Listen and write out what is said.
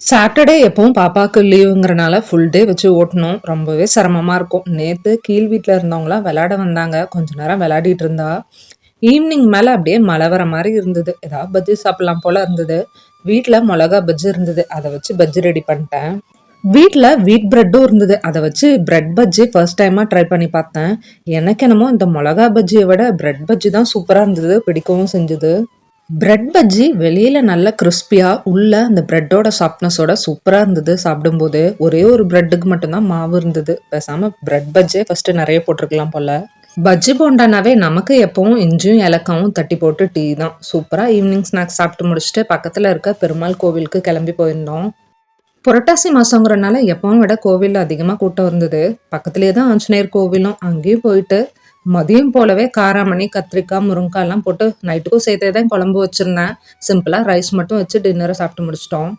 Saturday எப்பவும் பாப்பாவுக்கு லீவுங்கிறனால full day வச்சு ஓட்டணும். ரொம்பவே சிரமமா இருக்கும். நேத்து கீழ் வீட்ல இருந்தவங்கலாம் விளையாட வந்தாங்க. கொஞ்ச நேரம் விளையாடிட்டு இருந்தா. ஈவினிங் மேல அப்படியே மழை வர மாரி இருந்தது. ஏதாவது பஜ்ஜி சாப்பிடலாம் போல இருந்தது. வீட்ல மொளகா பஜ்ஜி இருந்தது. அத வச்சு பஜ்ஜி ரெடி பண்ணிட்டேன். வீட்ல வீட் பிரெட்டும் இருந்தது. அத வச்சு பிரெட் பஜ்ஜி ஃபர்ஸ்ட் டைமா ட்ரை பண்ணி பார்த்தேன். எனக்கு என்னமோ இந்த மொளகா பஜ்ஜிய விட பிரெட் பஜ்ஜி தான் சூப்பரா இருந்தது. பிடிக்கவும் செஞ்சது. பிரெட் பஜ்ஜி வெளியில நல்லா கிறிஸ்பியா, உள்ள அந்த பிரெட்டோட சாஃப்ட்னஸோட சூப்பரா இருந்தது சாப்பிடும்போது. ஒரே ஒரு பிரெட்டுக்கு மட்டும் தான் மாவு இருந்தது. பேசாம பிரெட் பஜ்ஜியே ஃபர்ஸ்ட்டு நெறைய போட்டுருக்கலாம் போல. பஜ்ஜி போண்டானாவே நமக்கு எப்பவும் இஞ்சியும், ஏலக்காவும் தட்டி போட்டு டீ தான். சூப்பரா ஈவினிங் ஸ்நாக்ஸ் சாப்பிட்டு முடிச்சுட்டு பக்கத்துல இருக்க பெருமாள் கோவிலுக்கு கிளம்பி போயிருந்தோம். புரட்டாசி மாசங்கிறனால எப்பவும் விட கோவில்ல அதிகமா கூட்டம் இருந்தது. பக்கத்திலேயே தான் ஆஞ்சநேயர் கோவிலும். அங்கேயும் போயிட்டு மதியம் போலவே காராமணி, கத்திரிக்காய், முருங்காய்லாம் போட்டு நைட்டுக்கும் சேர்த்தே தான் குழம்பு வச்சிருந்தேன். சிம்பிளா ரைஸ் மட்டும் வச்சு டின்னர சாப்பிட்டு முடிச்சுட்டோம்.